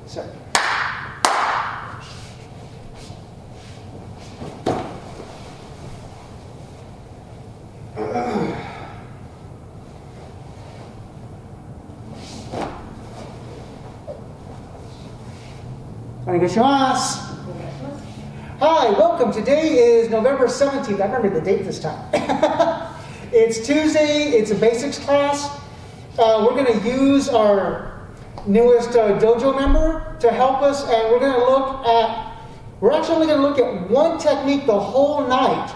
Sorry. Hi, welcome. Today is November 17th. I remember the date this time. It's Tuesday. It's a basics class. We're going to use our newest dojo member to help us, and we're actually only going to look at one technique the whole night.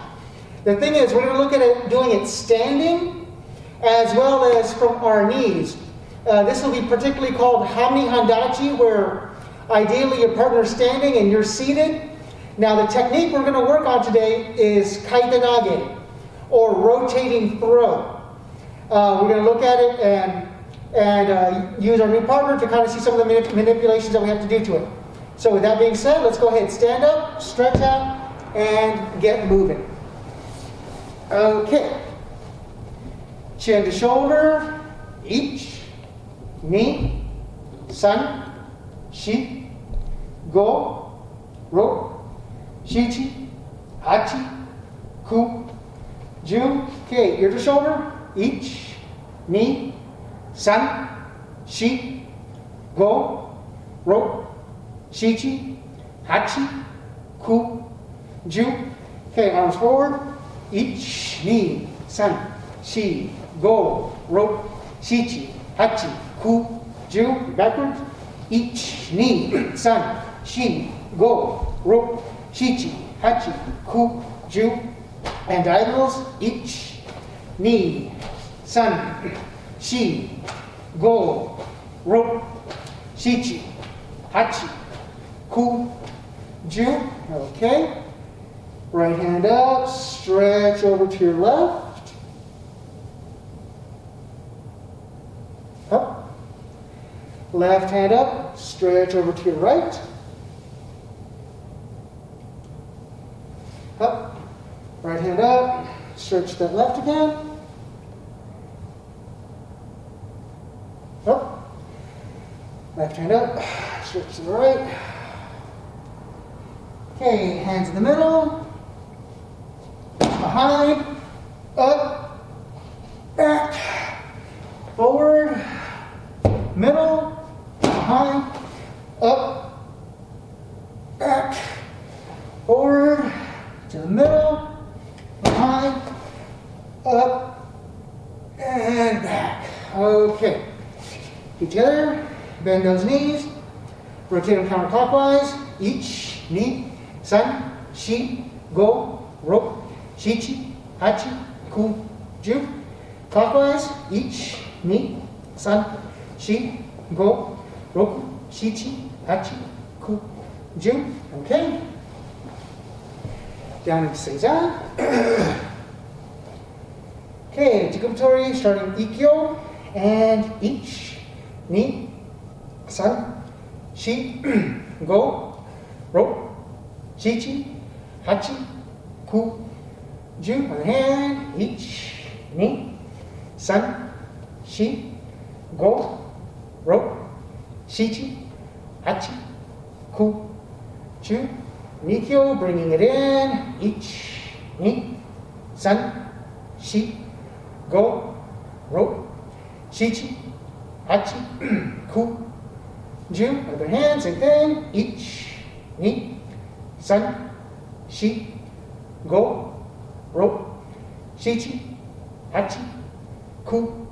The thing is, we're going to look at it doing it standing as well as from our knees. This will be particularly called hanmi handachi, where ideally your partner's standing and you're seated. Now the technique we're going to work on today is kaitenage, or rotating throw. We're going to look at it and use our new partner to kind of see some of the manipulations that we have to do to it. So with that being said, let's go ahead, stand up, stretch out, and get moving. Okay. Chin to shoulder, ich, ni, san, shi, go, ro, shichi, hachi, ku, ju. Okay, ear to shoulder, ich, ni, san, shi, go, ro, shichi, hachi, ku, ju. Okay, arms forward, ich, ni, san, shi, go, ro, shichi, hachi, ku, ju. Backwards, ich, ni, san, shi, go, ro, shichi, hachi, ku, ju. And diagonals, ich, ni, san, shi, go, ro, shichi, hachi, ku, ju. Okay. Right hand up, stretch over to your left. Up. Left hand up, stretch over to your right. Up. Right hand up, stretch that left again. Up. Left hand up, stretch to the right. Okay, hands in the middle. Behind, up, back, forward, middle, behind, up, back, forward, to the middle, behind, up, and back. Okay. Keep together, bend those knees, rotate them counterclockwise, ich, ni, san, shi, go, ro, shichi, hachi, ku, ju. Clockwise, ich, ni, san, shi, go, roku, shichi, hachi, ku, ju. Okay. Down into Seiza. Okay, katatetori, starting ikkyo, and ich, ni, san, shi, go, ro, shichi, hachi, ku, ju. On the hand, ich, ni, san, shi, go, ro, shichi, hachi, ku, ju. Nikyo, bringing it in, ich, ni, san, shi, go, ro, shichi, hachi, ku, ju. Other hand, same thing, ich, ni, san, shi, go, ro, shichi, hachi, ku,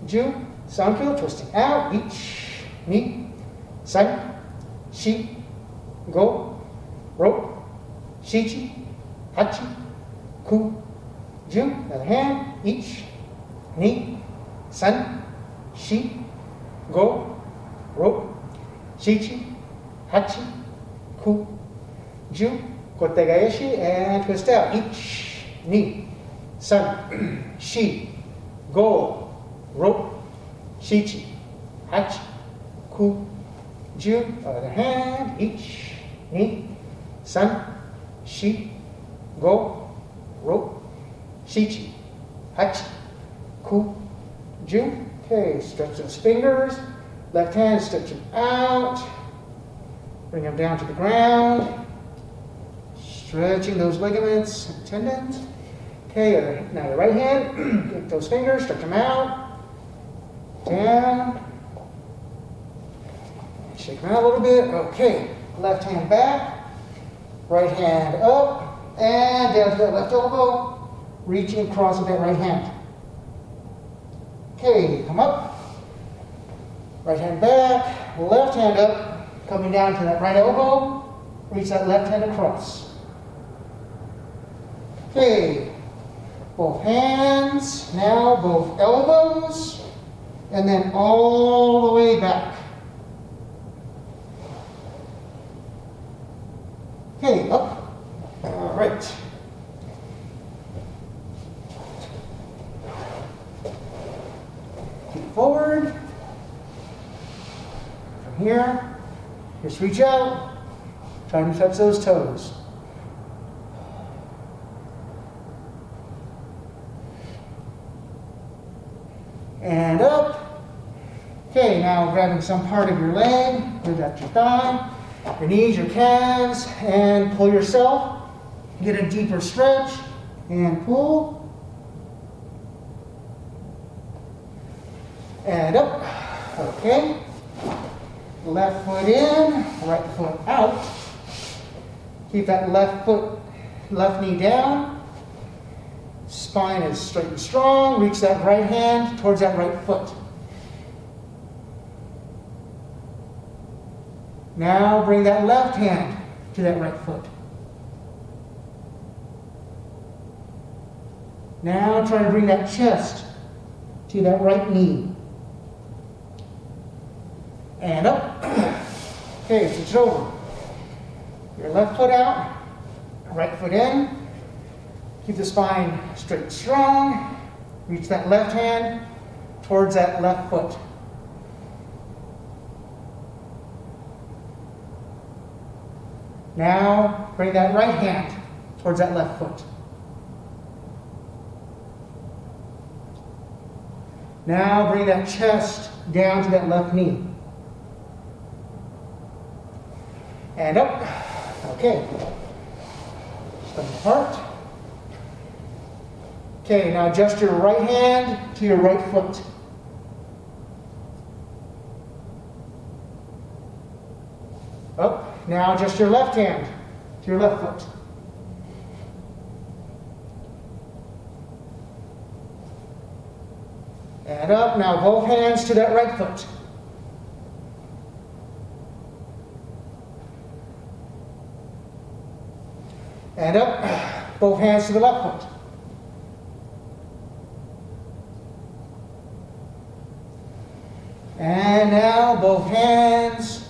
ju. Sankyo, twisting out, ich, ni, san, shi, go, ro, shichi, hachi, ku, ju. Other hand, ich, ni, san, shi, go, ro, shichi, hachi, ku, ju. Kotegaeshi, and twist out. Ich, ni, san, shi, go, ro, shichi, hachi, ku, ju. Other hand, ich, ni, san, shi, go, ro, shichi, hachi, ku, ju. Okay, stretch those fingers. Left hand, stretch it out. Bring them down to the ground. Stretching those ligaments and tendons. Okay, now the right hand, get those fingers, stretch them out. Down. Shake them out a little bit. Okay, left hand back. Right hand up. And down to that left elbow. Reaching across with that right hand. Okay, come up. Right hand back. Left hand up. Coming down to that right elbow. Reach that left hand across. Okay, both hands, now both elbows, and then all the way back. Okay, up. All right. Keep forward. From here, just reach out, trying to touch those toes. And up. Okay, now grabbing some part of your leg, move that to your thigh, your knees, your calves, and pull yourself. Get a deeper stretch and pull. And up. Okay. Left foot in, right foot out. Keep that left knee down. Spine is straight and strong. Reach that right hand towards that right foot. Now bring that left hand to that right foot. Now try to bring that chest to that right knee. And up. Okay, switch it over. Your left foot out, right foot in. Keep the spine straight and strong. Reach that left hand towards that left foot. Now bring that right hand towards that left foot. Now bring that chest down to that left knee. And up. Okay. Step apart. Okay, now adjust your right hand to your right foot. Up. Now adjust your left hand to your left foot. And up. Now both hands to that right foot. And up. Both hands to the left foot. And now both hands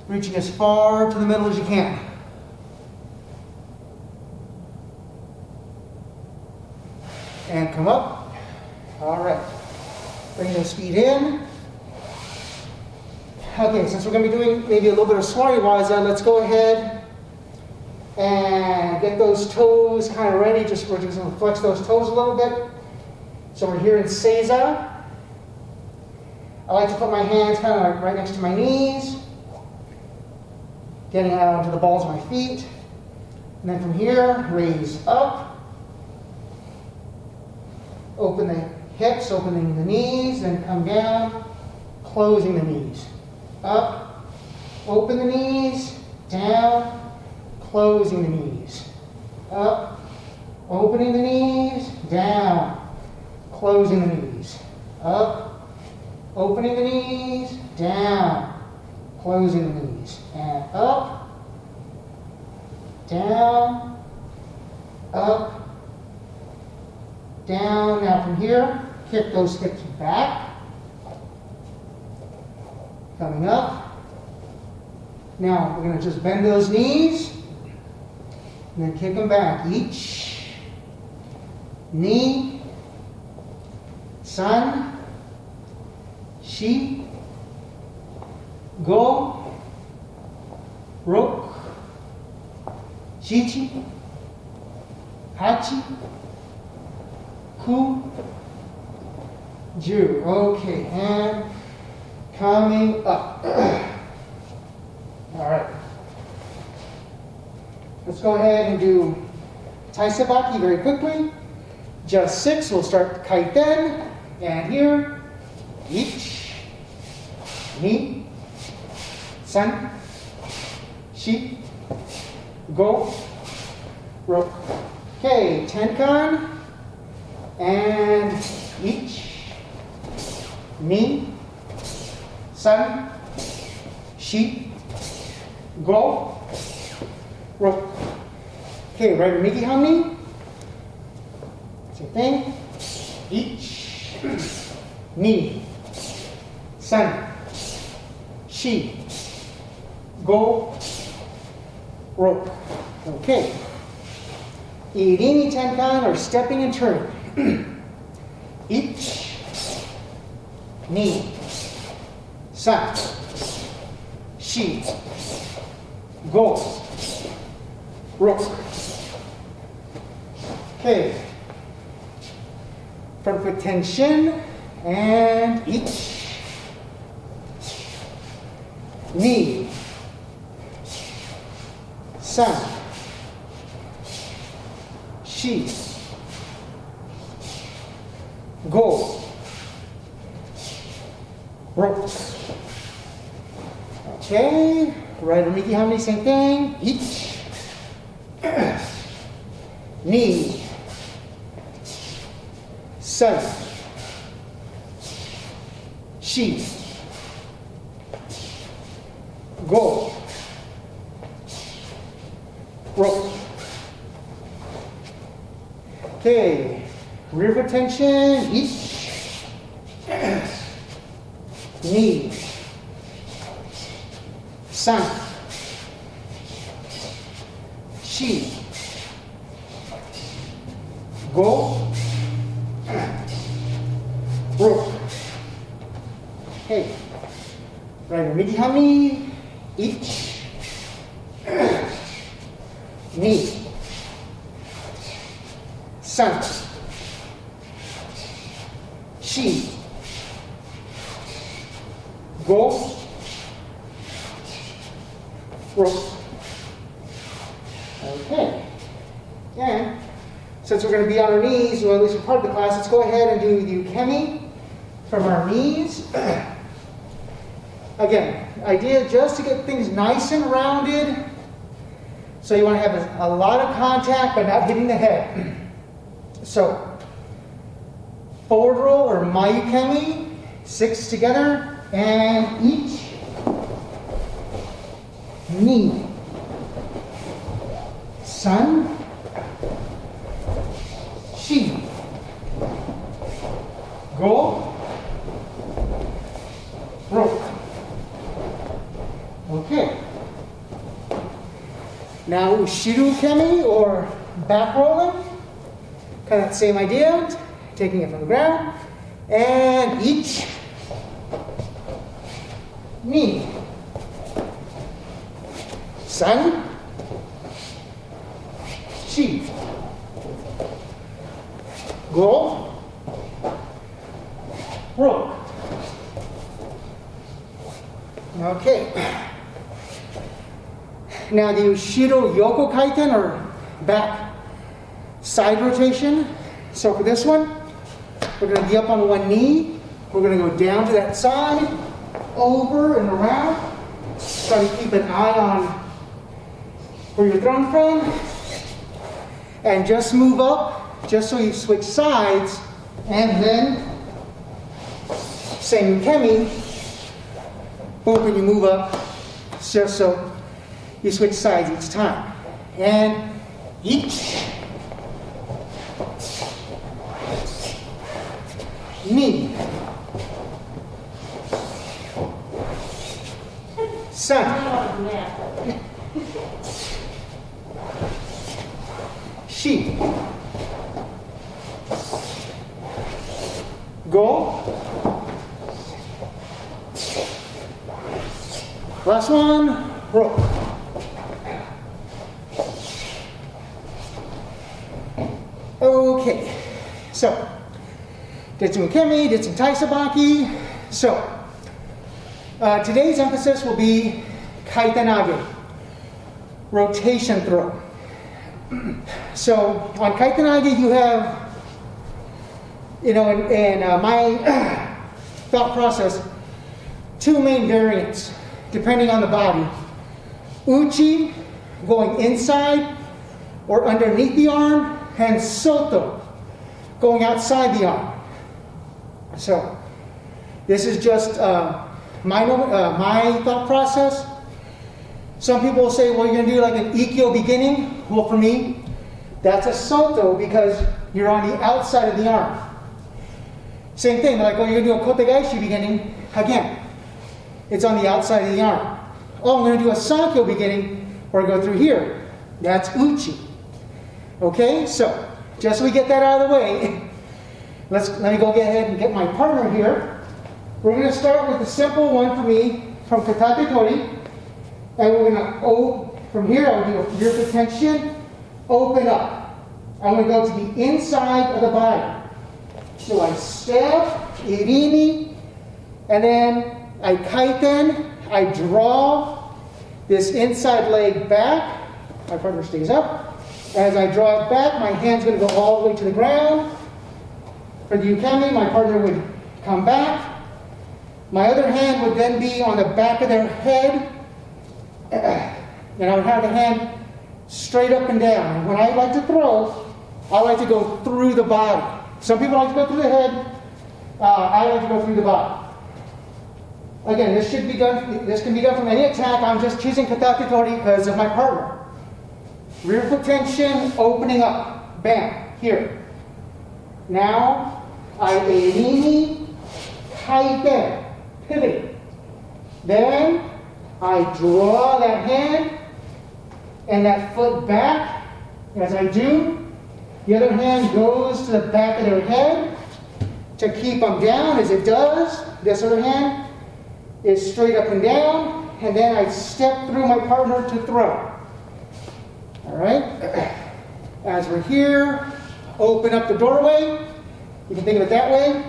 reaching as far to the middle as you can. And come up. All right. Bring those feet in. Okay, since we're going to be doing maybe a little bit of swari-waza, let's go ahead and get those toes kind of ready. We're just going to flex those toes a little bit. So we're here in seiza. I like to put my hands kind of like right next to my knees, getting out onto the balls of my feet. And then from here, raise up. Open the hips, opening the knees, then come down, closing the knees. Up, open the knees, down, closing the knees. Up, opening the knees, down, closing the knees. Up, opening the knees, down, closing the knees. And up, down, up, down. Now from here, kick those hips back. Coming up. Now we're going to just bend those knees and then kick them back. Each knee, san, shi, go, rok, shichi, hachi, ku, ju. Okay, and coming up. All right. Let's go ahead and do taisebaki very quickly. Just 6, we'll start kaiten, and here, ichi, ni, san, shi, go, ro. Okay, tenkan, and ichi, ni, san, shi, go, ro. Okay, right miki hanmi. Same thing. Ichi, ni, san, shi, go, ro. Okay. Irini tenkan, or stepping and turning. Ichi, ni, san, shi, go, ro. Okay. Front foot tension, and ichi, ni, san, shi, go, ro. Okay, right miki hanmi, same thing. Ichi, ni, san, shi, go, ro. Okay, rear foot tension, ichi, ni, san, shi, go, ro. Okay, right miki hanmi, ichi, ni, san, shi, go, ro. Okay, and since we're going to be on our knees, or at least for part of the class, let's go ahead and do the ukemi from our knees. Again, idea just to get things nice and rounded. So you want to have a lot of contact but not hitting the head. So, forward roll or ukemi, 6 together, and each, ni, san, shi, go, ro. Okay. Now ushiru ukemi, or back rolling. Kind of the same idea, taking it from the ground. And each, ni, san, shi, go, ro. Okay. Now the ushiro yoko kaiten, or back side rotation. So for this one, we're going to be up on one knee. We're going to go down to that side, over and around. Try to keep an eye on where you're thrown from. And just move up, just so you switch sides. And then, same ukemi, both when you move up, just so you switch sides each time. And each, ni, san, shi, go. Last one, ro. Okay, so did some ukemi, did some taisebaki. So today's emphasis will be kaitenage, rotation throw. So on kaitenage, you have, in my thought process, two main variants, depending on the body. Uchi, going inside or underneath the arm, and soto, going outside the arm. So this is just my thought process. Some people will say, well, you're going to do like an ikkyo beginning. Well, for me, that's a soto because you're on the outside of the arm. Same thing, like, well, you're going to do a kaitenage beginning. Again, it's on the outside of the arm. Oh, I'm going to do a sankyo beginning, or go through here. That's uchi. Okay, so just so we get that out of the way, let me go ahead and get my partner here. We're going to start with the simple one for me from katatetori. And we're going to, from here, I'll do a rear tension, open up. I'm going to go to the inside of the body. So I step, irimi, and then I kaiten, I draw this inside leg back. My partner stays up. As I draw it back, my hand's going to go all the way to the ground. For the ukemi, my partner would come back. My other hand would then be on the back of their head. And I would have the hand straight up and down. When I like to throw, I like to go through the body. Some people like to go through the head. I like to go through the body. Again, this can be done from any attack. I'm just choosing katatetori because of my partner. Rear foot tension, opening up. Bam, here. Now, I erimi, kaiten, pivot. Then, I draw that hand and that foot back. As I do, the other hand goes to the back of their head to keep them down. As it does, this other hand is straight up and down, and then I step through my partner to throw. All right? As we're here, open up the doorway. You can think of it that way.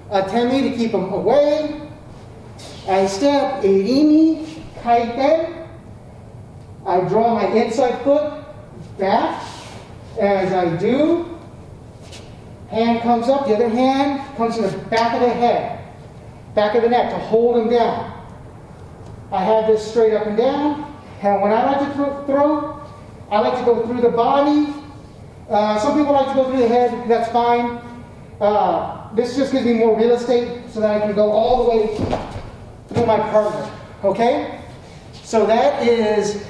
Atemi to keep them away. I step, erimi, kaiten. I draw my inside foot back. As I do, hand comes up, the other hand comes to the back of the head, back of the neck to hold them down. I have this straight up and down. And when I like to throw, I like to go through the body. Some people like to go through the head, that's fine. This just gives me more real estate so that I can go all the way through my partner, okay? So that is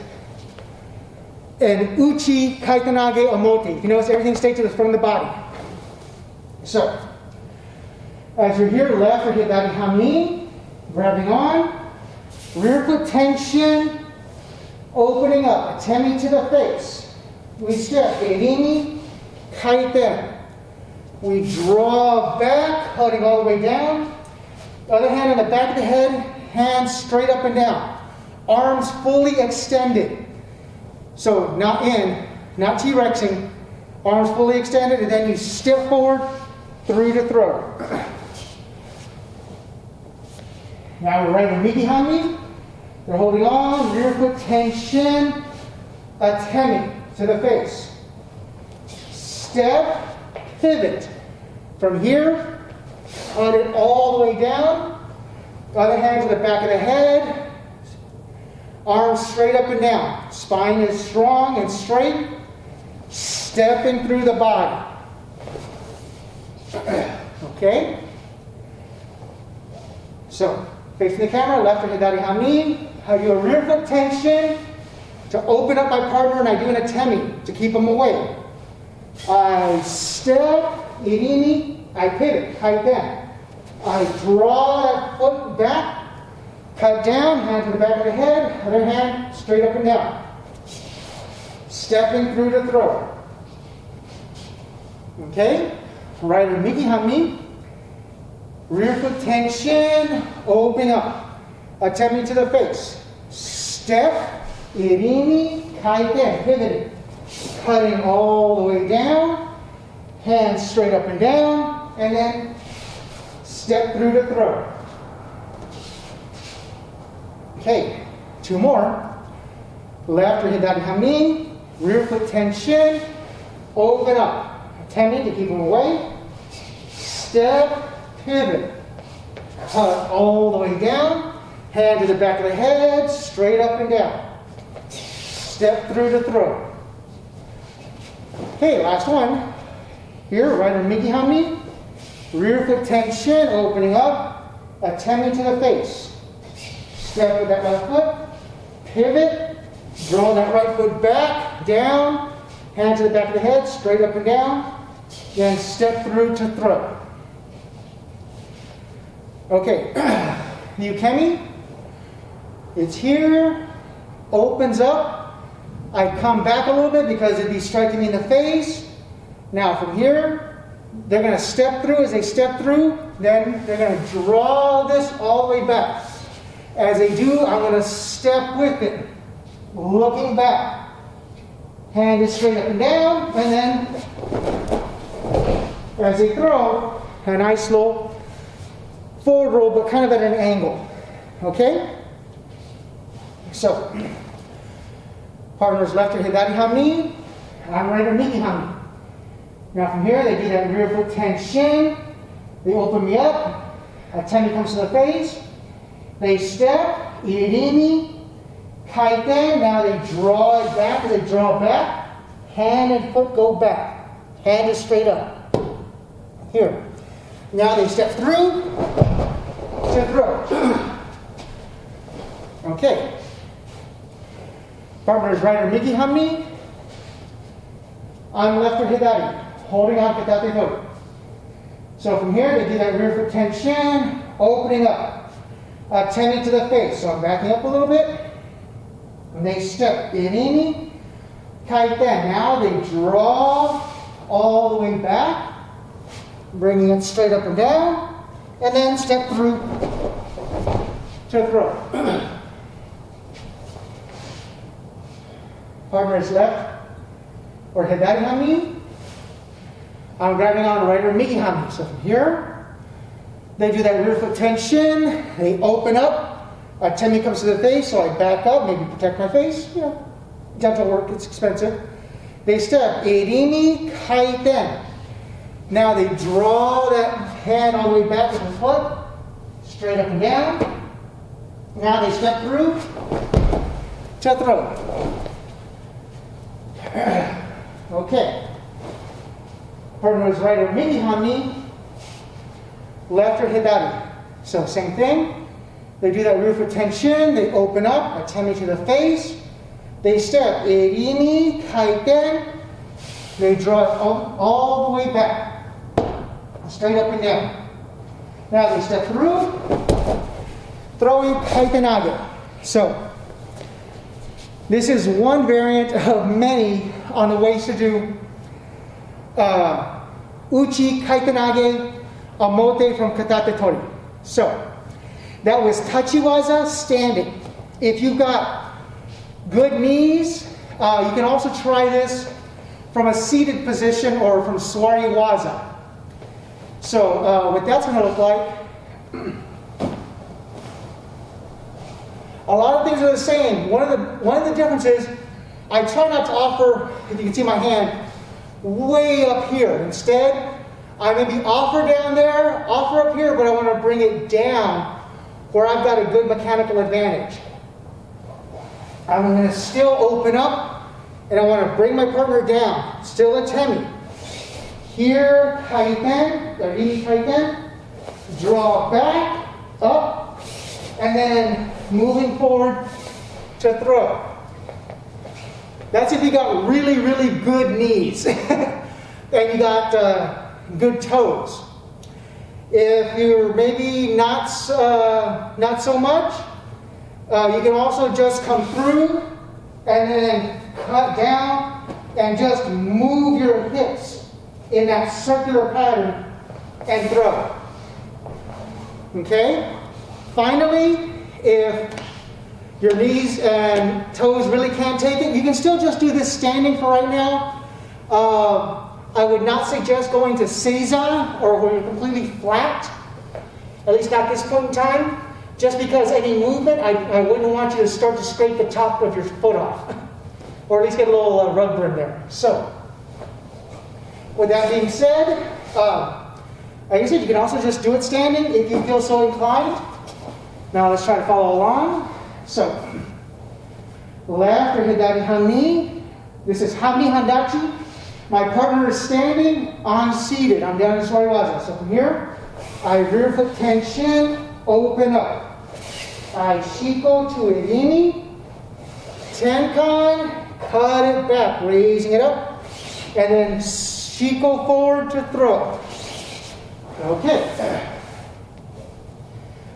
an uchi, kaitenage, omote. You notice everything stays to the front of the body. So, as you're here, left or hit hanmi, grabbing on, rear foot tension, opening up, atemi to the face. We step, erimi, kaiten. We draw back, holding all the way down. Other hand on the back of the head, hands straight up and down. Arms fully extended. So not in, not T-Rexing, arms fully extended, and then you step forward through to throw. Now we're right in Miki Hanmi. We're holding on, rear foot tension, atemi to the face. Step, pivot. From here, on it all the way down. Other hand to the back of the head. Arms straight up and down. Spine is strong and straight. Stepping through the body. Okay? So, facing the camera, left or hidari hanmi. I do a rear foot tension to open up my partner, and I do an atemi to keep them away. I step, irimi, I pivot, kaiten. I draw that foot back. Cut down, hand to the back of the head, other hand straight up and down. Stepping through to throw. Okay? Right in Miki Hanmi. Rear foot tension, open up. Atemi to the face. Step, irimi, kaiten, pivoting. Cutting all the way down. Hands straight up and down. And then step through to throw. Okay, two more. Left or hidari hanmi. Rear foot tension, open up. Attempting to keep them away. Step, pivot. Cut all the way down. Hand to the back of the head, straight up and down. Step through to throw. Okay, last one. Here, right on Miki Hanmi. Rear foot tension, opening up, attempting to the face. Step with that left foot, pivot, draw that right foot back, down, hand to the back of the head, straight up and down, then step through to throw. Okay, the ukemi, it's here, opens up. I come back a little bit because it'd be striking me in the face. Now from here, they're going to step through. As they step through, then they're going to draw this all the way back. As they do, I'm going to step with it, looking back. Hand is straight up and down, and then as they throw, a nice slow forward roll, but kind of at an angle. Okay? So, partners left or hidari hanmi, I'm right or miki hanmi. Now from here, they do that rear foot tension. They open me up. Atemi comes to the face. They step, irimi, kaiten. Now they draw it back. As they draw back, hand and foot go back. Hand is straight up. Here. Now they step through to throw. Okay. Partners right or miki hanmi. I'm left or hidari, holding on katatetori. So from here, they do that rear foot tension, opening up, attending to the face. So I'm backing up a little bit, and they step, irimi, kaiten. Now they draw all the way back, bringing it straight up and down, and then step through to throw. Partner is left or hidari hanmi. I'm grabbing on right or miki hanmi. So from here, they do that rear foot tension. They open up. Atemi comes to the face, so I back up, maybe protect my face. You know, dental work, it's expensive. They step, irimi, kaiten. Now they draw that hand all the way back with the foot, straight up and down. Now they step through to throw. Okay. Partner is right or miki hanmi, left or hidari. So same thing. They do that rear foot tension. They open up, atemi to the face. They step, irimi, kaiten. They draw it all the way back, straight up and down. Now they step through, throwing kaitenage. So this is one variant of many on the ways to do uchi, kaitenage, omote from katatetori. So that was tachiwaza, standing. If you've got good knees, you can also try this from a seated position or from swari waza. So what that's going to look like, a lot of things are the same. One of the differences, I try not to offer, if you can see my hand, way up here. Instead, I maybe offer down there, offer up here, but I want to bring it down where I've got a good mechanical advantage. I'm going to still open up, and I want to bring my partner down. Still a temi. Here, kaiten, irimi kaiten, draw back, up, and then moving forward to throw. That's if you got really, really good knees and you got good toes. If you're maybe not so much, you can also just come through and then cut down and just move your hips in that circular pattern and throw. Okay? Finally, if your knees and toes really can't take it, you can still just do this standing for right now. I would not suggest going to seiza or where you're completely flat, at least not this point in time, just because any movement, I wouldn't want you to start to scrape the top of your foot off or at least get a little rug burn there. So, with that being said, like I said, you can also just do it standing if you feel so inclined. Now let's try to follow along. So, left or hidari hanmi. This is hanmi handachi. My partner is standing, I'm seated. I'm down in soriwaza. So from here, I rear foot tension, open up. I shiko to irimi, tenkan, cut it back, raising it up, and then shiko forward to throw. Okay.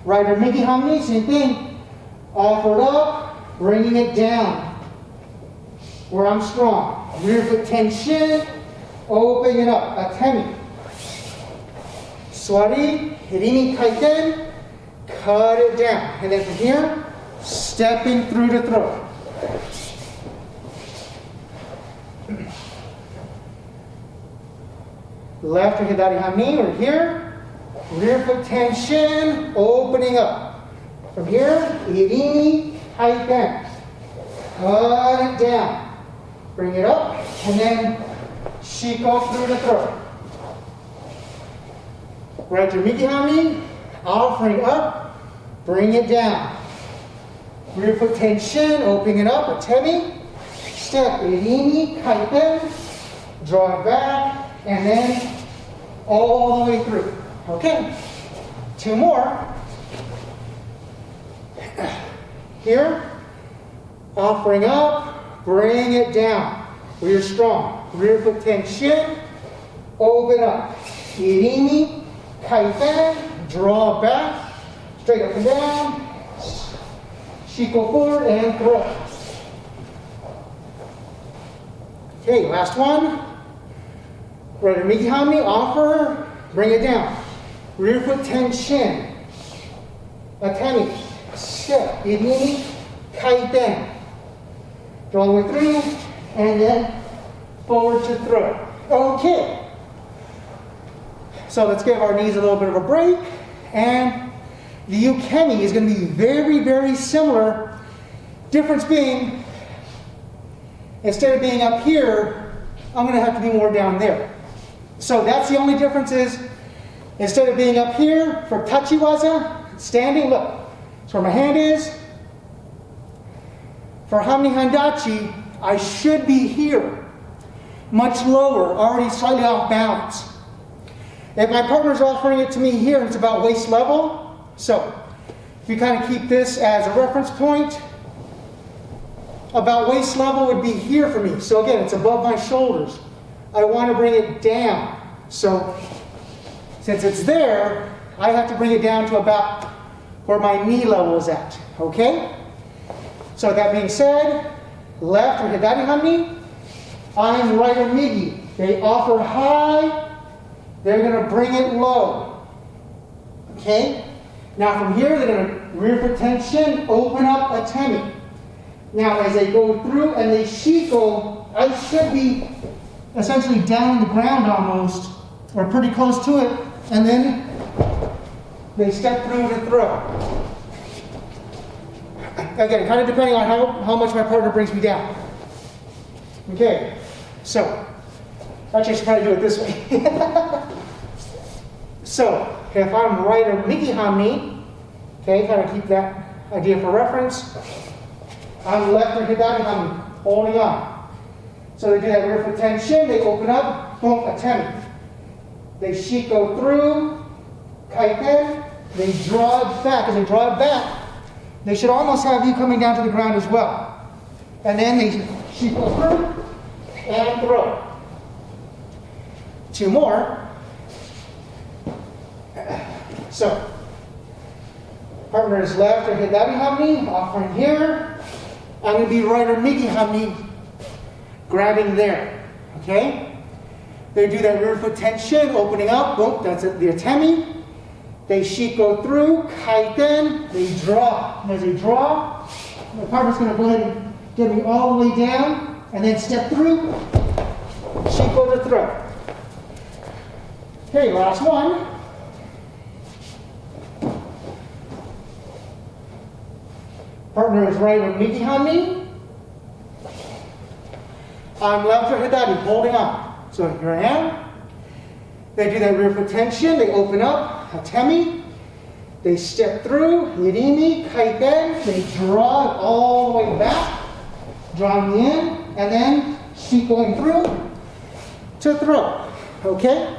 Right or miki hanmi, same thing. Offer it up, bringing it down where I'm strong. Rear foot tension, open it up, atemi. Swari, hirimi kaiten, cut it down. And then from here, stepping through to throw. Left or hidari hanmi, or here, rear foot tension, opening up. From here, hirimi kaiten, cut it down. Bring it up, and then shiko through the throat. Right to miki hanmi, offering up, bring it down. Rear foot tension, opening it up, atemi. Step, irimi, kaiten, draw it back, and then all the way through. Okay, 2 more. Here, offering up, bring it down. Rear strong. Rear foot tension. Open up. Irimi, kaiten, draw back. Straight up and down. Shiko forward and throw. Okay, last one. Right miki hanmi, offer, bring it down. Rear foot tension. Atemi. Step. Irimi, kaiten. Draw the way through, and then forward to throw. Okay. So let's give our knees a little bit of a break. And the ukemi is going to be very, very similar. Difference being, instead of being up here, I'm going to have to be more down there. So that's the only difference is, instead of being up here for tachiwaza, standing, look, that's where my hand is. For hanmi handachi, I should be here, much lower, already slightly off balance. If my partner's offering it to me here, it's about waist level. So, if you kind of keep this as a reference point, about waist level would be here for me. So again, it's above my shoulders. I want to bring it down. So, since it's there, I have to bring it down to about where my knee level is at. Okay? So that being said, left or hidari hanmi, I'm right or migi. They offer high, they're going to bring it low. Okay? Now from here, they're going to rear foot tension, open up atemi. Now as they go through and they shiko, I should be essentially down on the ground almost, or pretty close to it, and then they step through to throw. Again, kind of depending on how much my partner brings me down. Okay, so, actually I should probably do it this way. So, if I'm right or miki hanmi, okay, kind of keep that idea for reference. I'm left or hidari hanmi, holding on. So they do that rear foot tension, they open up, boom, atemi. They shiko through, kaiten, they draw it back. As they draw it back, they should almost have you coming down to the ground as well. And then they shiko through and throw. 2 more. So, partner is left or hidari hanmi, offering here. I'm going to be right or miki hanmi, grabbing there. Okay? They do that rear foot tension, opening up. Boom, that's it, the atemi. They shiko through, kaiten, they draw. And as they draw, my partner's going to go ahead and get me all the way down, and then step through, shiko to throw. Okay, last one. Partner is right with miki hanmi. I'm left or handachi, holding on. So here I am. They do that rear foot tension. They open up, ukemi. They step through, irimi, kaiten. They draw it all the way back, drawing in, and then keep going through to throw. Okay?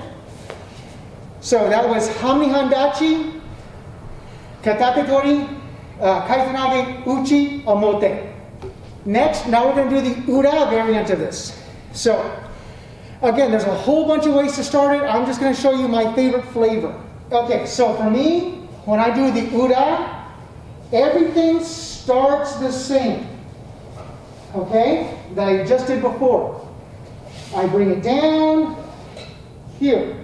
So that was hanmi, handachi, katatetori, kaitenage, uchi, omote. Next, now we're going to do the ura variant of this. So, again, there's a whole bunch of ways to start it. I'm just going to show you my favorite flavor. Okay, so for me, when I do the ura, everything starts the same. Okay? That I just did before. I bring it down here.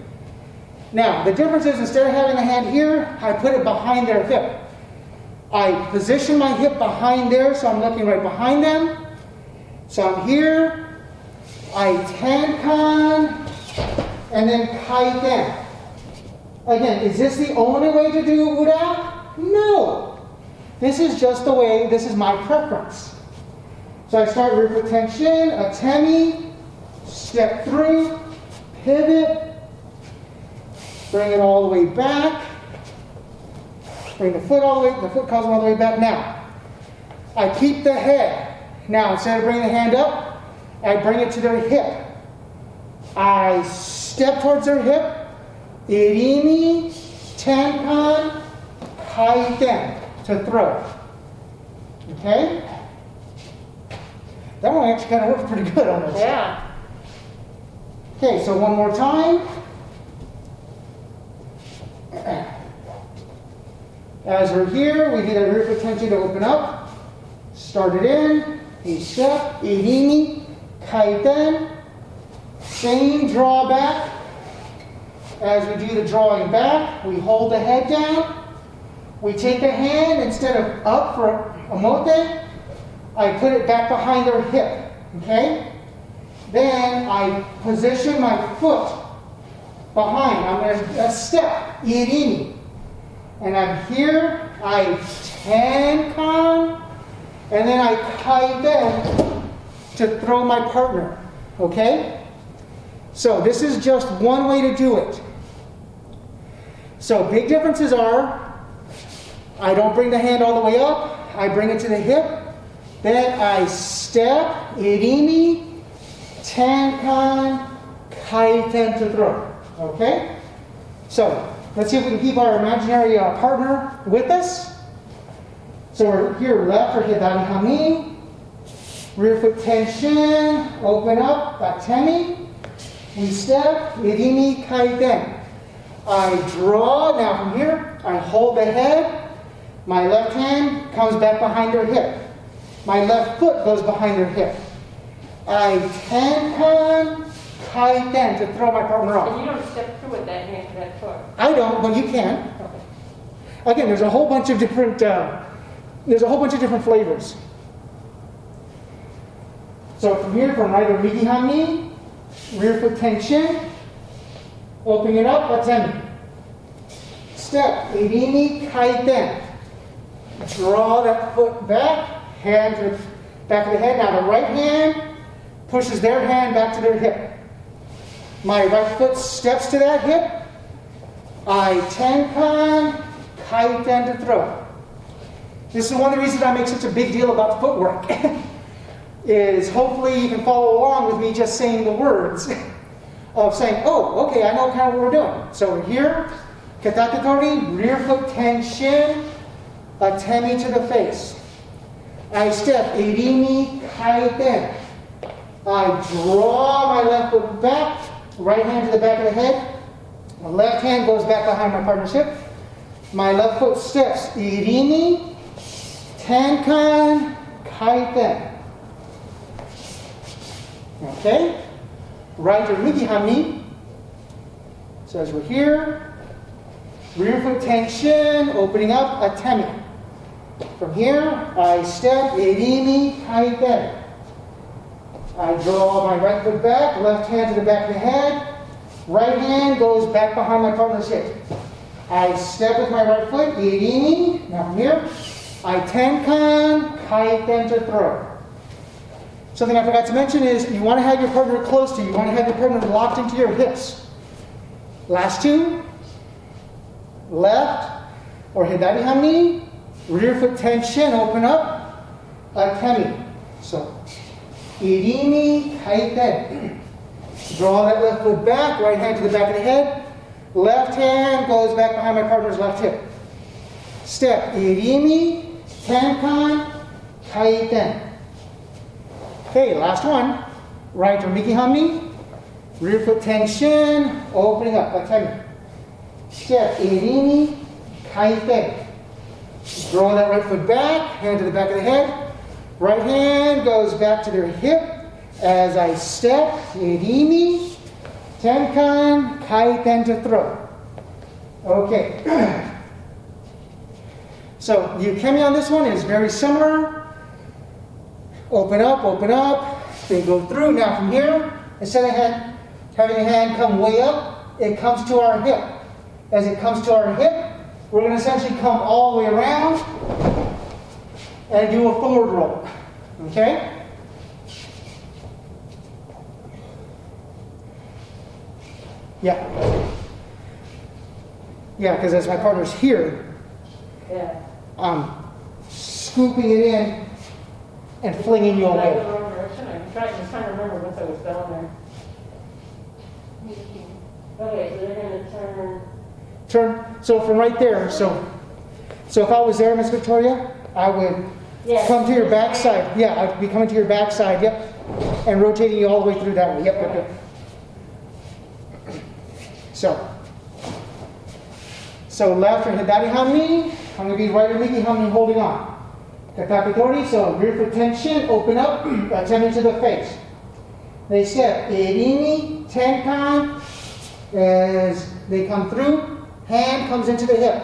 Now, the difference is instead of having the hand here, I put it behind their hip. I position my hip behind there, so I'm looking right behind them. So I'm here, I tenkan, and then kaiten. Again, is this the only way to do ura? No. This is just the way, this is my preference. So I start rear foot tension, ukemi, step through, pivot, bring it all the way back. Bring the foot all the way, the foot comes all the way back. Now, I keep the head. Now, instead of bringing the hand up, I bring it to their hip. I step towards their hip. Irimi, tenkan, kaiten, to throw. Okay? That one actually kind of works pretty good on this. Yeah. Okay, so one more time. As we're here, we do that rear foot tension to open up. Start it in. A step. Irimi. Kaiten. Same draw back. As we do the drawing back, we hold the head down. We take the hand, instead of up for omote, I put it back behind their hip. Okay? Then I position my foot behind. I'm going to step. Irimi. And I'm here, I tenkan, and then I kaiten to throw my partner. Okay? So this is just one way to do it. So big differences are, I don't bring the hand all the way up, I bring it to the hip, then I step, irimi, tenkan, kaiten to throw. Okay? So, let's see if we can keep our imaginary partner with us. So we're here, left or handachi hanmi. Rear foot tension, open up, ukemi. We step, irimi, kaiten. I draw, now from here, I hold the head. My left hand comes back behind their hip. My left foot goes behind their hip. I tenkan, kaiten to throw my partner off. And you don't step through with that hand to that foot. I don't, but you can. Again, there's a whole bunch of different flavors. So from here, from right or migi hanmi, rear foot tension, opening it up, ukemi. Step, irimi, kaiten. Draw that foot back, hand to the back of the head. Now the right hand pushes their hand back to their hip. My right foot steps to that hip. I tenkan, kaiten to throw. This is one of the reasons I make such a big deal about the footwork. Is hopefully you can follow along with me just saying the words of saying, oh, okay, I know kind of what we're doing. So we're here, katatetori, rear foot tension, ukemi to the face. I step, irimi, kaiten. I draw my left foot back, right hand to the back of the head. My left hand goes back behind my partner's hip. My left foot steps, irimi, tenkan, kaiten. Okay? Right or migi hanmi. So as we're here, rear foot tension, opening up, ukemi. From here, I step, irimi, kaiten. I draw my right foot back, left hand to the back of the head. Right hand goes back behind my partner's hip. I step with my right foot, irimi. Now from here, I tenkan, kaiten to throw. Something I forgot to mention is you want to have your partner close to you. You want to have your partner locked into your hips. Last two. Left or handachi hanmi. Rear foot tension, open up. Ukemi. So, irimi, kaiten. Draw that left foot back, right hand to the back of the head. Left hand goes back behind my partner's left hip. Step, irimi, tenkan, kaiten. Okay, last one. Right or miki hanmi. Rear foot tension, opening up, ukemi. Step, irimi, kaiten. Draw that right foot back, hand to the back of the head. Right hand goes back to their hip as I step, irimi, tenkan, kaiten to throw. Okay. So the ukemi on this one is very similar. Open up, they go through. Now from here, instead of having the hand come way up, it comes to our hip. As it comes to our hip, we're going to essentially come all the way around and do a forward roll. Okay? Yeah. Yeah, because as my partner's here, Yeah. I'm scooping it in and flinging you Did I go away. the wrong direction? I'm trying to remember once I was down there. Okay, so they're going to turn. Turn. So from right there, so if I was there, Miss Victoria, I would come to your backside. Yeah, I'd be coming to your backside. Yep, and rotating you all the way through that way. Yep. So left or handachi hanmi. I'm going to be right or miki hanmi holding on. Katatetori. So rear foot tension, open up, attending to the face. They step, irimi, tenkan. As they come through, hand comes into the hip.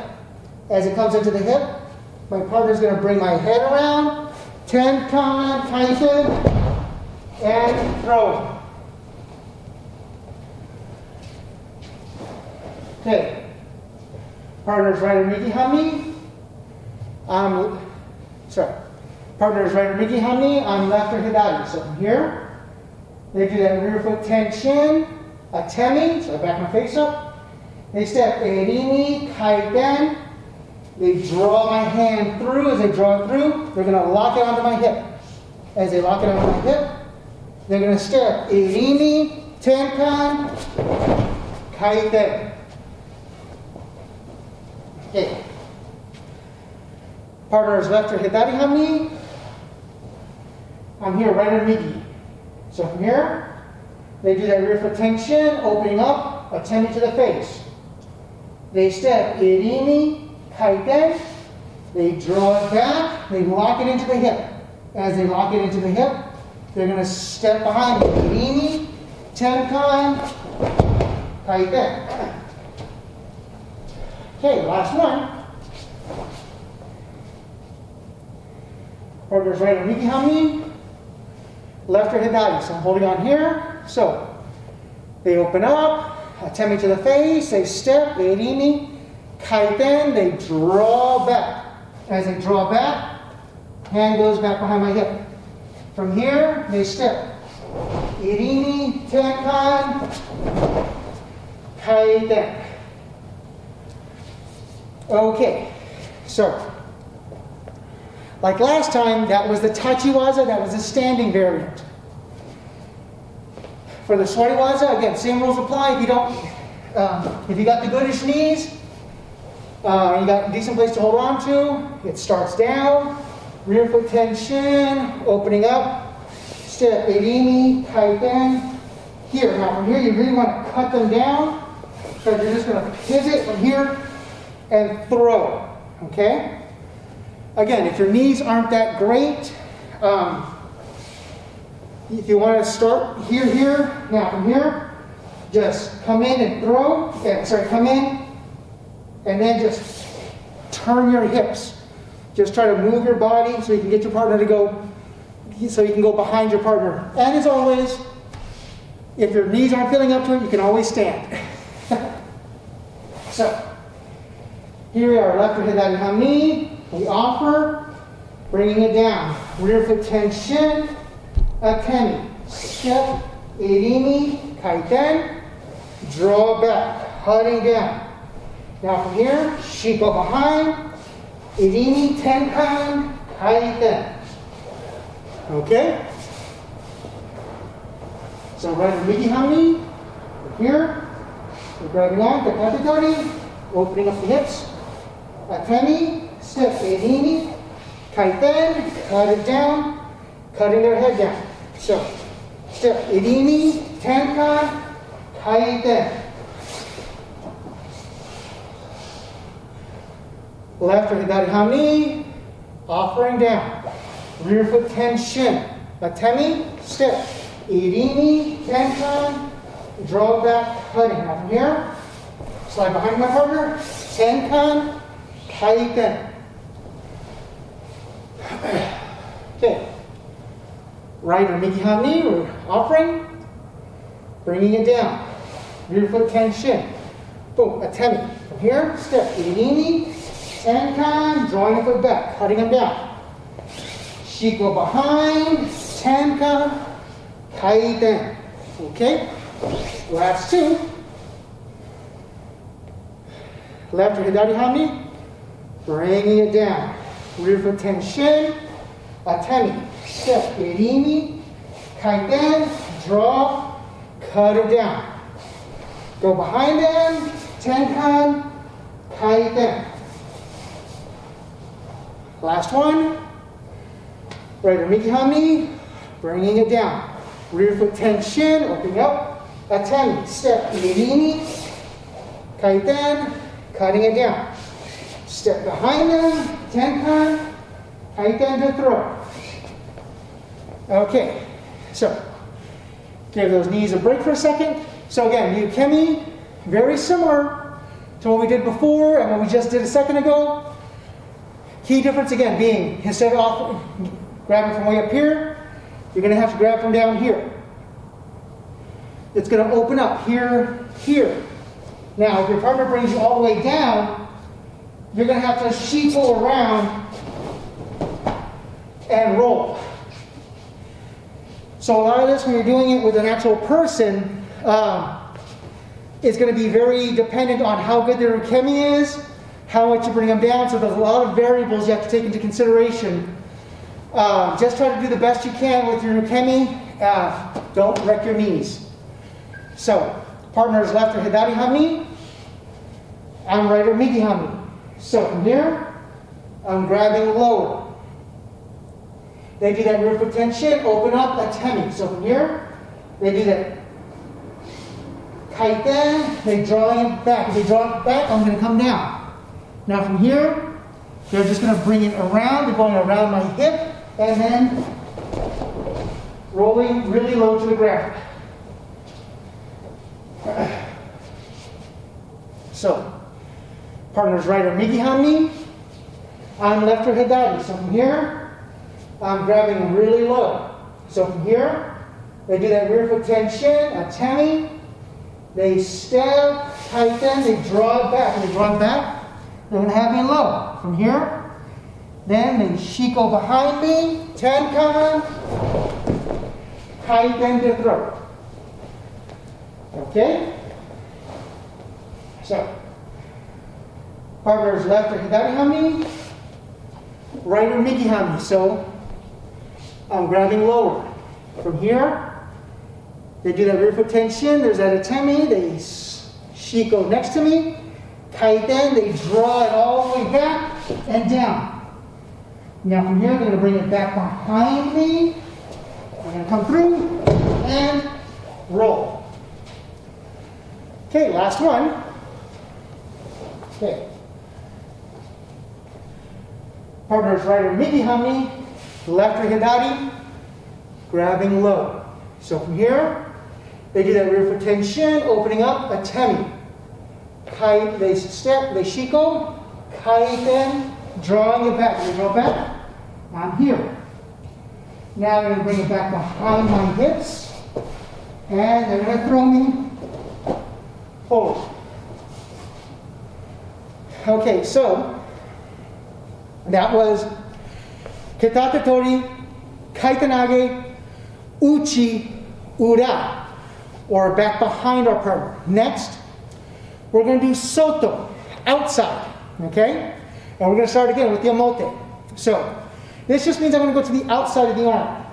As it comes into the hip, my partner's going to bring my head around, tenkan, kaiten, and throw. Okay. Partner's right or miki hanmi. Partner's right or miki hanmi. I'm left or handachi. So from here, they do that rear foot tension, ukemi, so I back my face up. They step, irimi, kaiten. They draw my hand through. As they draw it through, they're going to lock it onto my hip. As they lock it onto my hip, they're going to step, irimi, tenkan, kaiten. Okay. Partner's left or handachi hanmi. I'm here, right or miki. So from here, they do that rear foot tension, opening up, attending to the face. They step, irimi, kaiten. They draw it back, they lock it into the hip. As they lock it into the hip, they're going to step behind it. Irimi, tenkan, kaiten. Okay, last one. Partner's right or miki hanmi. Left or handachi. So I'm holding on here. So they open up, attend me to the face, they step, they irimi, kaiten, they draw back. As they draw back, hand goes back behind my hip. From here, they step. Irimi, tenkan, kaiten. Okay, so like last time, that was the tachi waza, that was the standing variant. For the sweaty waza, again, same rules apply. If you don't, if you got the goodish knees, you got a decent place to hold on to. It starts down, rear foot tension, opening up, step, irimi, kaiten. Here, now from here, you really want to cut them down, because you're just going to pivot from here and throw. Okay. Again, if your knees aren't that great, if you want to start here, now from here, just come in and throw, come in, and then just turn your hips. Just try to move your body so you can get your partner to go, so you can go behind your partner. And as always, if your knees aren't feeling up to it, you can always stand. So, here we are, left or handachi hanmi. We offer, bringing it down. Rear foot tension, atemi, step, irimi, kaiten, draw back, cutting down. Now from here, shiko behind, irimi, tenkan, kaiten. Okay? So right in migi hanmi, here, we're grabbing on, katatetori, opening up the hips, atemi, step, irimi, kaiten, cut it down, cutting their head down. So, step, irimi, tenkan, kaiten. Left or hidari hanmi, offering down. Rear foot tension. Atemi, step, irimi, tenkan, draw back, cutting. Now from here, slide behind my partner, tenkan, kaiten. Okay. Right or migi hanmi, we're offering, bringing it down. Rear foot tension. Boom, atemi. From here, step, irimi, tenkan, drawing the foot back, cutting them down. Shiko behind, tenkan, kaiten. Okay? Last two. Left or hidari hanmi, bringing it down. Rear foot tension, atemi, step, irimi, kaiten, draw, cut it down. Go behind them, tenkan, kaiten. Last one. Right or migi hanmi, bringing it down. Rear foot tension, opening up, atemi, step, irimi, kaiten, cutting it down. Step behind them, tenkan, kaiten to throw. Okay, so give those knees a break for a second. So again, ukemi, very similar to what we did before and what we just did a second ago. Key difference again being, instead of grabbing from way up here, you're going to have to grab from down here. It's going to open up here, here. Now, if your partner brings you all the way down, you're going to have to sheeple around and roll. So a lot of this, when you're doing it with an actual person, is going to be very dependent on how good their ukemi is, how much you bring them down. So there's a lot of variables you have to take into consideration. Just try to do the best you can with your ukemi. Don't wreck your knees. So, partner's left or hidari hanmi. I'm right or migi hanmi. So from here, I'm grabbing lower. They do that rear foot tension, open up, atemi. So from here, they do that kaiten, they draw it back. If they draw it back, I'm going to come down. Now from here, they're just going to bring it around. They're going around my hip and then rolling really low to the ground. So, partner's right or migi hanmi. I'm left or hidari. So from here, I'm grabbing really low. So from here, they do that rear foot tension, atemi. They step, kaiten, they draw it back. When they draw it back, they're going to have me low. From here, then they shiko behind me, tenkan, kaiten to throw. Okay? So, partner's left or hidari hanmi, right or migi hanmi. So, I'm grabbing lower. From here, they do that rear foot tension. There's that atemi. They shiko next to me. Kaiten, they draw it all the way back and down. Now from here, they're going to bring it back behind me. We're going to come through and roll. Okay, last one. Okay. Partner's right or migi hanmi, left or hidari, grabbing low. So from here, they do that rear foot tension, opening up, atemi. They step, they shiko, kaiten, drawing it back. They draw back. I'm here. Now they're going to bring it back behind my hips, and they're going to throw me forward. Okay, so that was katatetori, kaitenage, uchi, ura, or back behind our partner. Next, we're going to do soto, outside, okay? And we're going to start again with the omote. So, this just means I'm going to go to the outside of the arm.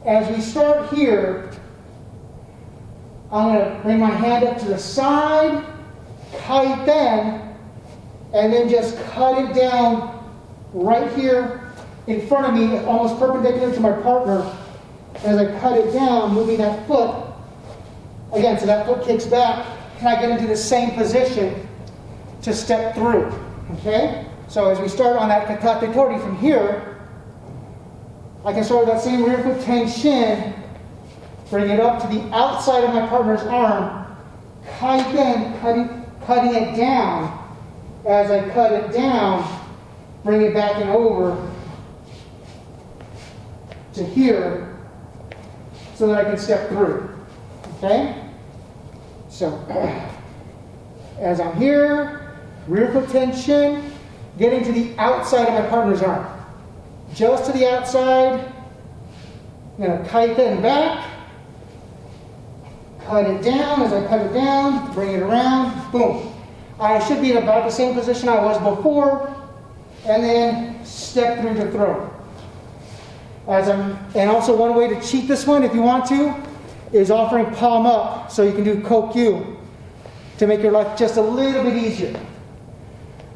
As we start here, I'm going to bring my hand up to the side, kaiten, and then just cut it down right here in front of me, almost perpendicular to my partner. As I cut it down, moving that foot, again, so that foot kicks back, and I get into the same position to step through, okay? So as we start on that katatetori from here, I can start with that same rear foot tension, bring it up to the outside of my partner's arm, kaiten, cutting it down. As I cut it down, bring it back and over to here so that I can step through, okay? So, as I'm here, rear foot tension, getting to the outside of my partner's arm. Just to the outside, I'm going to kaiten back, cut it down. As I cut it down, bring it around, boom. I should be in about the same position I was before, and then step through to throw. And also one way to cheat this one, if you want to, is offering palm up, so you can do kokyu to make your life just a little bit easier.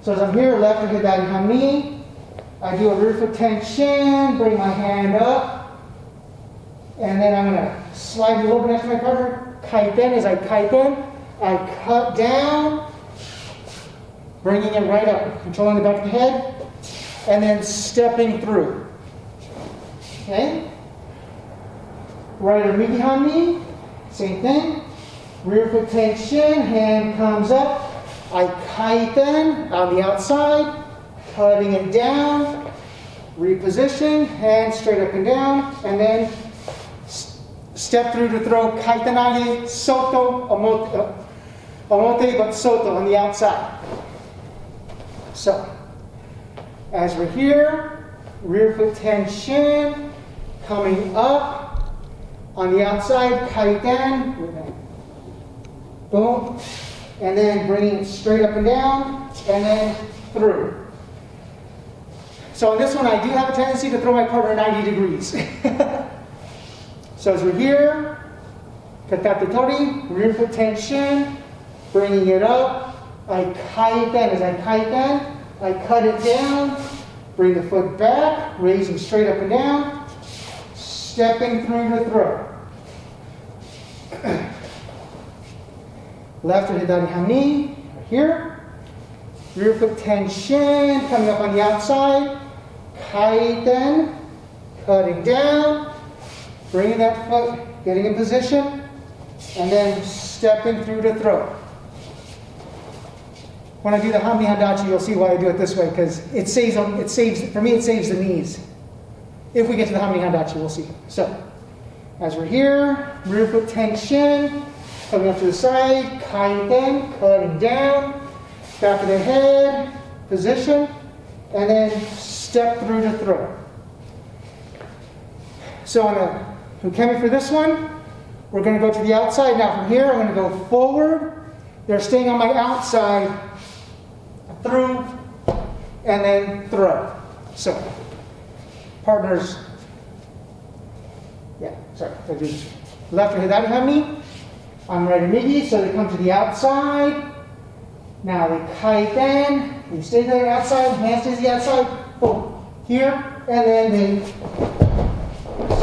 So as I'm here, left and handachi hanmi, I do a rear foot tension, bring my hand up, and then I'm going to slide a little bit next to my partner, kaiten. As I kaiten, I cut down, bringing it right up, controlling the back of the head, and then stepping through. Okay? Right hanmi hanmi, same thing. Rear foot tension, hand comes up. I kaiten on the outside, cutting it down, reposition, hand straight up and down, and then step through to throw kaitenage, soto, omote, but soto on the outside. So, as we're here, rear foot tension, coming up, on the outside, kaiten, boom, and then bringing it straight up and down, and then through. So in this one, I do have a tendency to throw my partner 90 degrees. So as we're here, katatetori, rear foot tension, bringing it up, I kaiten. As I kaiten, I cut it down, bring the foot back, raising straight up and down, stepping through to throw. Left handachi hanmi, right here. Rear foot tension, coming up on the outside. Kaiten, cutting down, bringing that foot, getting in position, and then stepping through to throw. When I do the hanmi handachi, you'll see why I do it this way, because it saves, for me, it saves the knees. If we get to the hanmi handachi, we'll see. So, as we're here, rear foot tension, coming up to the side, kaiten, cutting down, back of the head, position, and then step through to throw. So on the ukemi for this one, we're going to go to the outside. Now from here, I'm going to go forward. They're staying on my outside, through, and then throw. So, partners, left handachi hanmi, I'm right hanmi, so they come to the outside. Now they kaiten, they stay there outside, hand stays the outside, boom, here, and then they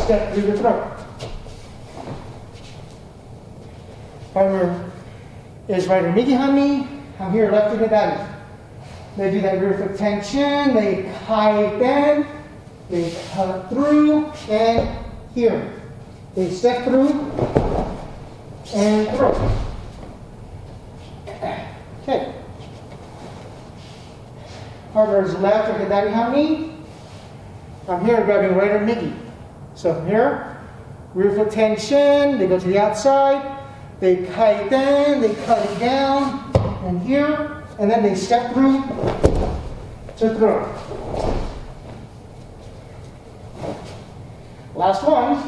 step through the throat. Partner is right hanmi hanmi, I'm here left handachi. They do that rear foot tension, they kaiten, they cut through, and here. They step through, and through. Okay. Partner is left handachi hanmi. I'm here grabbing right hanmi. So from here, rear foot tension, they go to the outside, they kaiten, they cut it down, and here, and then they step through to throw. Last one,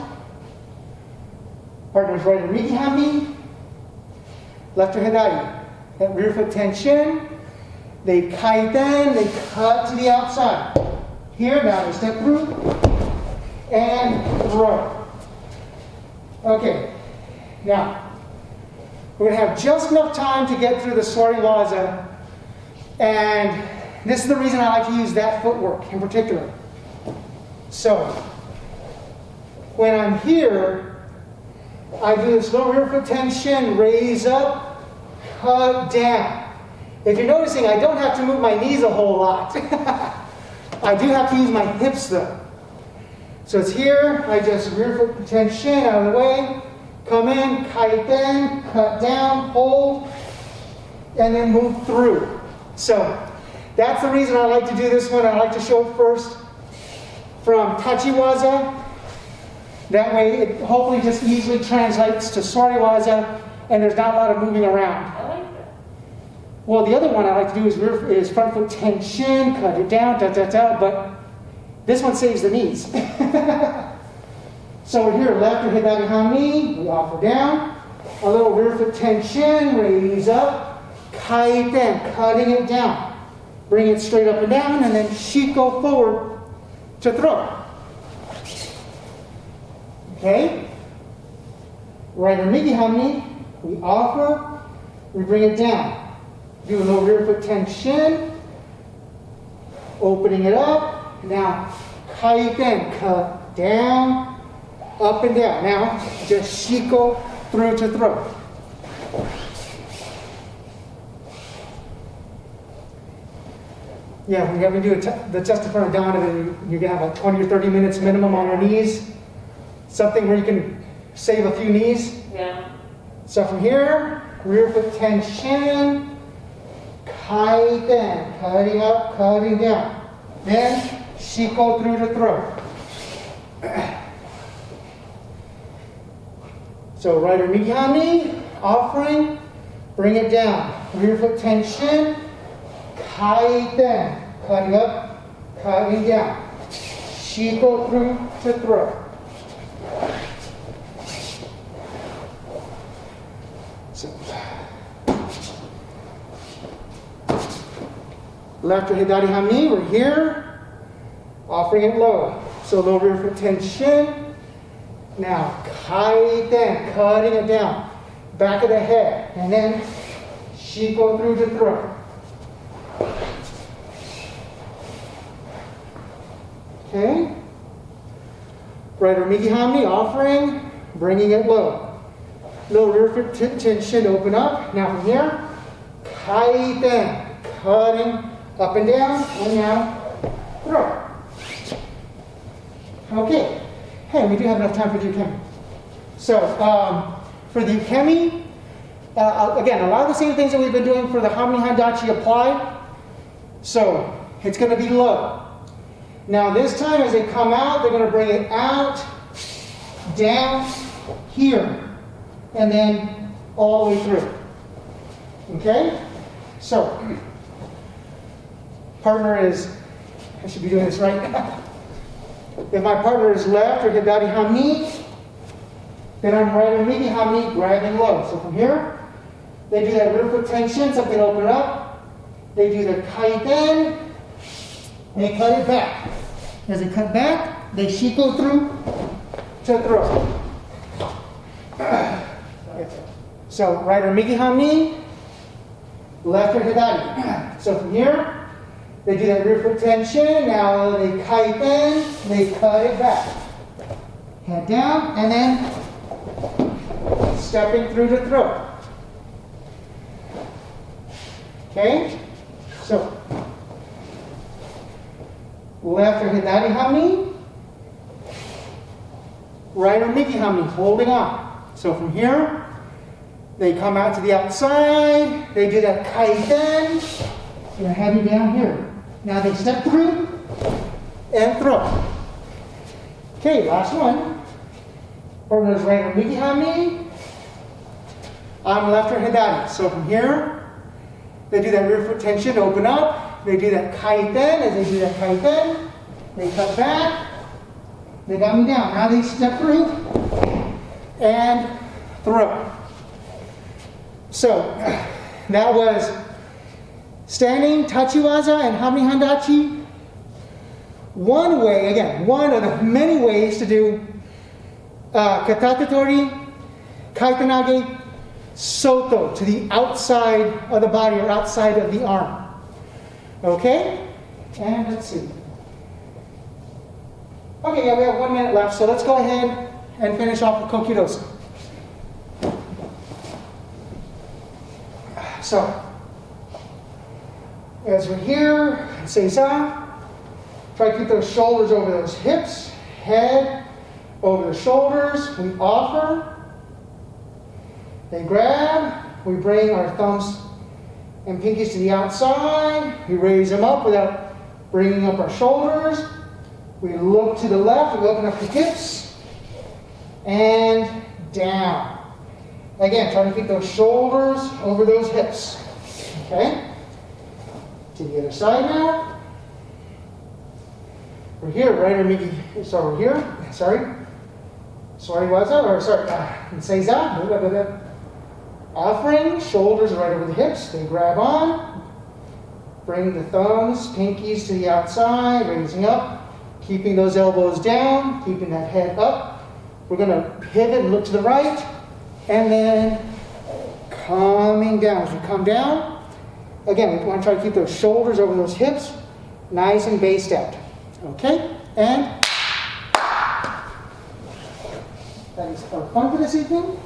Partner's right or miki hanmi. Left or handachi. That rear foot tension. They kaiten, they cut to the outside. Here, now they step through and throw. Okay, now we're going to have just enough time to get through the swari waza, and this is the reason I like to use that footwork in particular. So, when I'm here, I do this little rear foot tension, raise up, cut down. If you're noticing, I don't have to move my knees a whole lot. I do have to use my hips though. So it's here, I just rear foot tension out of the way, come in, kaiten, cut down, hold, and then move through. So that's the reason I like to do this one. I like to show it first from tachi waza. That way it hopefully just easily translates to swari waza, and there's not a lot of moving around. I like that. Well, the other one I like to do is front foot tension, cut it down, but this one saves the knees. So we're here, left or handachi hanmi, we offer down. A little rear foot tension, raise up, kaiten, cutting it down. Bring it straight up and down, and then shiko forward to throw. Okay? Right or miki hanmi, we offer, we bring it down. Do a little rear foot tension, opening it up. Now, kaiten, cut down, up and down. Now, just shiko through to throw. Yeah, when you have to do the test in front of Donovan, you're going to have like 20 or 30 minutes minimum on your knees. Something where you can save a few knees. Yeah. So from here, rear foot tension, kaiten, cutting up, cutting down. Then, shiko through to throw. So right or miki hanmi, offering, bring it down. Rear foot tension, kaiten, cutting up, cutting down. Shiko through to throw. So, left or handachi hanmi, we're here, offering it low. So low rear foot tension. Now, kaiten, cutting it down. Back of the head. And then, shiko through to throw. Okay? Right or miki hanmi, offering, bringing it low. Low rear foot tension, open up. Now from here, kaiten, cutting up and down, and now throw. Okay. Hey, we do have enough time for the ukemi. So, for the ukemi, again, a lot of the same things that we've been doing for the hanmi handachi apply. So, it's going to be low. Now, this time as they come out, they're going to bring it out, down, here, and then all the way through. Okay? So, partner is, I should be doing this right. If my partner is left or handachi hanmi, then I'm right or miki hanmi, grabbing low. So from here, they do that rear foot tension, something open up. They do the kaiten, they cut it back. As they cut back, they shiko through to throw. So right or miki hanmi, left or handachi. So from here, they do that rear foot tension. Now they kaiten, they cut it back. Head down, and then stepping through to throw. Okay? So, left or handachi hanmi, right or miki hanmi, holding on. So from here, they come out to the outside, they do that kaiten, they're heading down here. Now they step through and throw. Okay, last one. Partner's right or miki hanmi. I'm left or handachi. So from here, they do that rear foot tension, open up. They do that kaiten. As they do that kaiten, they cut back. They got me down. Now they step through and throw. So that was standing tachiwaza and hanmi handachi. One way, again, one of the many ways to do katatetori, kaitenage, soto, to the outside of the body or outside of the arm. Okay? And let's see. Okay, yeah, we have 1 minute left, so let's go ahead and finish off the kokyu dosa. So, as we're here, seiza, try to keep those shoulders over those hips, head over the shoulders. We offer, they grab, we bring our thumbs and pinkies to the outside, we raise them up without bringing up our shoulders. We look to the left, we open up the hips, and down. Again, try to keep those shoulders over those hips. Okay? To the other side now. We're here, right? Or maybe, so we're here. Sorry. Seiza. Offering, shoulders right over the hips. They grab on. Bring the thumbs, pinkies to the outside, raising up. Keeping those elbows down, keeping that head up. We're going to pivot and look to the right. And then coming down. As we come down, again, we want to try to keep those shoulders over those hips, nice and based out. Okay? And that is our fun for this evening.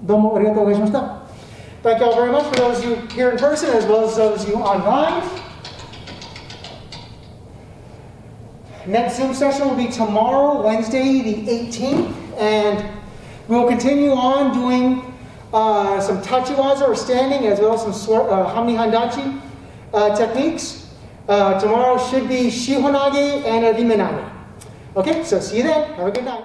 Domo arigatou gozaimashita. Thank you all very much for those of you here in person as well as those of you online. Next Zoom session will be tomorrow, Wednesday the 18th, and we will continue on doing some tachiwaza or standing as well as some hanmi handachi techniques. Tomorrow should be shihonage and rimenage. Okay, so see you then. Have a good night.